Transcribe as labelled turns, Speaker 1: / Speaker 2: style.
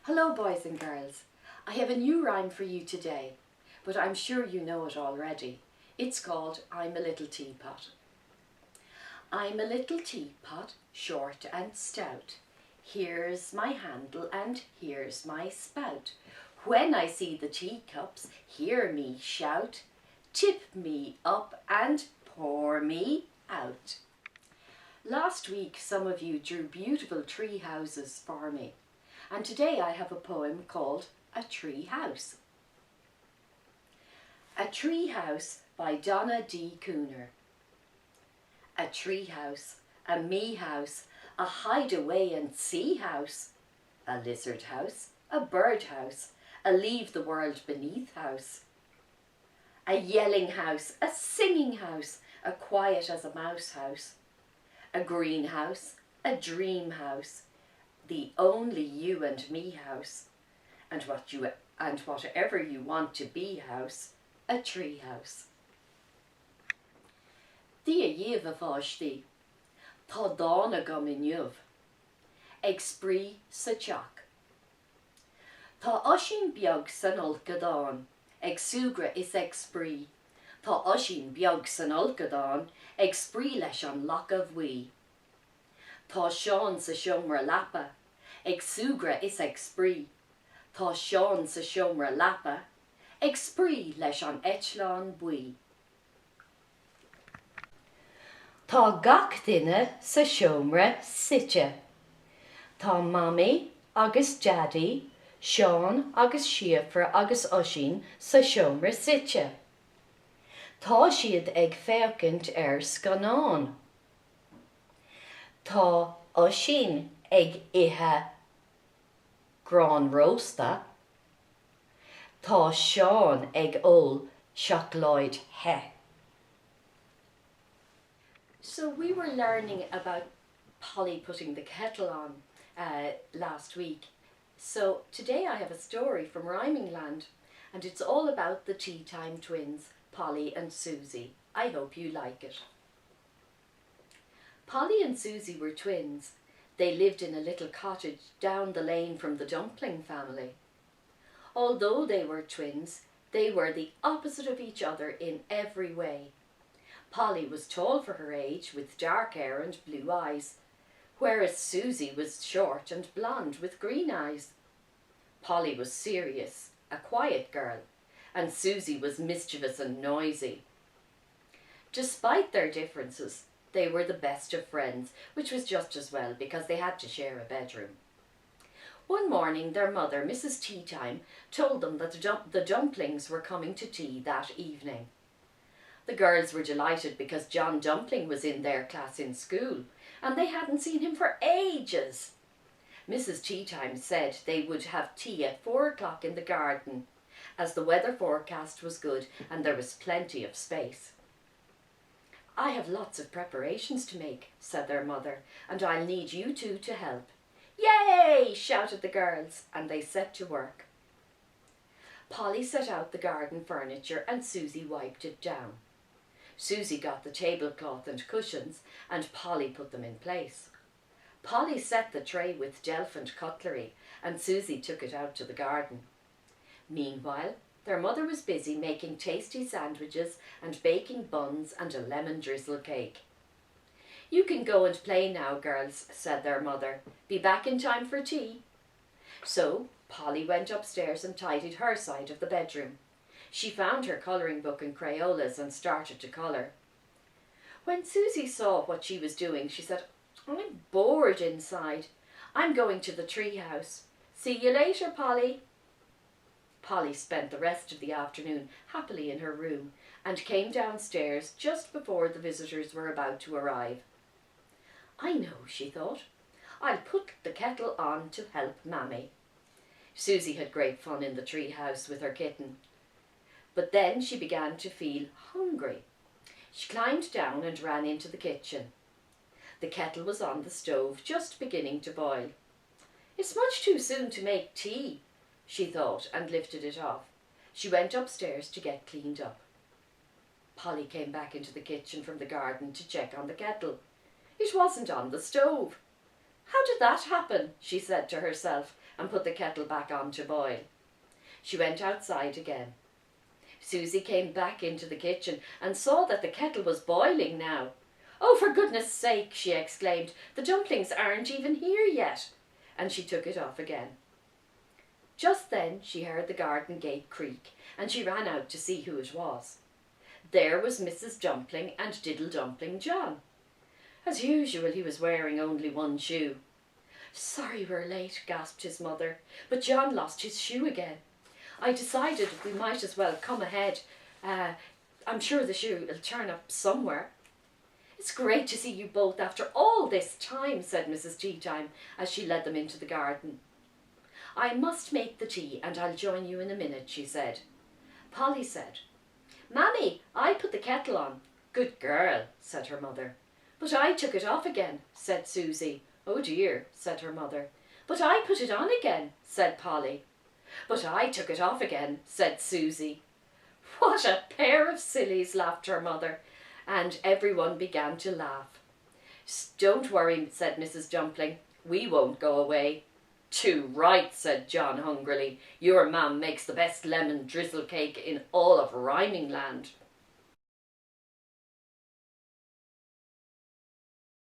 Speaker 1: Hello boys and girls, I have a new rhyme for you today, but I'm sure you know it already. It's called I'm a little teapot. I'm a little teapot, short and stout. Here's my handle and here's my spout. When I see the teacups, hear me shout. Tip me up and pour me out. Last week some of you drew beautiful tree houses for me. And today I have a poem called A Tree House. A Tree House by Donna D. Cooner. A tree house, a me house, a hideaway and sea house, a lizard house, a bird house, a leave the world beneath house, a yelling house, a singing house, a quiet as a mouse house, a greenhouse, a dream house, the only you and me house, and whatever you want to be house, a tree house. Dia dhéobh fáistí, tá dána go miniuh, ag sprí sa teach. Tá oisín beag san olcadáin, ag sugra is ag sprí. Tá oisín beag san olcadáin, ag sprí leis an lach a bhuí. Tá seán sa seomra lapa, ag sugra is ag sprí. Tá seán sa seomra lapa, ag sprí leis an eitleán buí. Tá gach duine sa seomra site. Tá mami agus daddy, Seán agus Siafra agus Oisín sa seomra site. Tá siad ag féacant scanán. Tá Oisín ag ithe grán rósta. Tá Seán ag ól seachlóid he. So we were learning about Polly putting the kettle on last week. So today I have a story from Rhyming Land, and it's all about the Teatime twins, Polly and Susie. I hope you like it. Polly and Susie were twins. They lived in a little cottage down the lane from the Dumpling family. Although they were twins, they were the opposite of each other in every way. Polly was tall for her age, with dark hair and blue eyes, whereas Susie was short and blonde with green eyes. Polly was serious, a quiet girl, and Susie was mischievous and noisy. Despite their differences, they were the best of friends, which was just as well because they had to share a bedroom. One morning their mother, Mrs. Teatime, told them that the dumplings were coming to tea that evening. The girls were delighted because John Dumpling was in their class in school, and they hadn't seen him for ages. Mrs. Teatime said they would have tea at 4 o'clock in the garden, as the weather forecast was good and there was plenty of space. I have lots of preparations to make, said their mother, and I'll need you two to help. Yay! Shouted the girls, and they set to work. Polly set out the garden furniture and Susie wiped it down. Susie got the tablecloth and cushions, and Polly put them in place. Polly set the tray with delf and cutlery, and Susie took it out to the garden. Meanwhile, their mother was busy making tasty sandwiches and baking buns and a lemon drizzle cake. You can go and play now, girls, said their mother. Be back in time for tea. So Polly went upstairs and tidied her side of the bedroom. She found her colouring book and Crayolas and started to colour. When Susie saw what she was doing, she said, I'm bored inside. I'm going to the tree house. See you later, Polly. Polly spent the rest of the afternoon happily in her room and came downstairs just before the visitors were about to arrive. I know, she thought. I'll put the kettle on to help Mammy. Susie had great fun in the tree house with her kitten. But then she began to feel hungry. She climbed down and ran into the kitchen. The kettle was on the stove, just beginning to boil. It's much too soon to make tea, she thought, and lifted it off. She went upstairs to get cleaned up. Polly came back into the kitchen from the garden to check on the kettle. It wasn't on the stove. How did that happen? She said to herself and put the kettle back on to boil. She went outside again. Susie came back into the kitchen and saw that the kettle was boiling now. "Oh, for goodness sake," she exclaimed, "the dumplings aren't even here yet." And she took it off again. Just then she heard the garden gate creak, and she ran out to see who it was. There was Mrs. Dumpling and Diddle Dumpling John. As usual, he was wearing only one shoe. "Sorry we're late," gasped his mother, "but John lost his shoe again. I decided we might as well come ahead. I'm sure the shoe will turn up somewhere." "It's great to see you both after all this time," said Mrs. Teatime as she led them into the garden. "I must make the tea and I'll join you in a minute," she said. Polly said, "Mammy, I put the kettle on." "Good girl," said her mother. "But I took it off again," said Susie. "Oh dear," said her mother. "But I put it on again," said Polly. "But I took it off again," said Susie. "What a pair of sillies," laughed her mother, and everyone began to laugh. "Don't worry," said Mrs. Dumpling, "we won't go away." "Too right," said John hungrily. "Your mam makes the best lemon drizzle cake in all of Rhyming Land."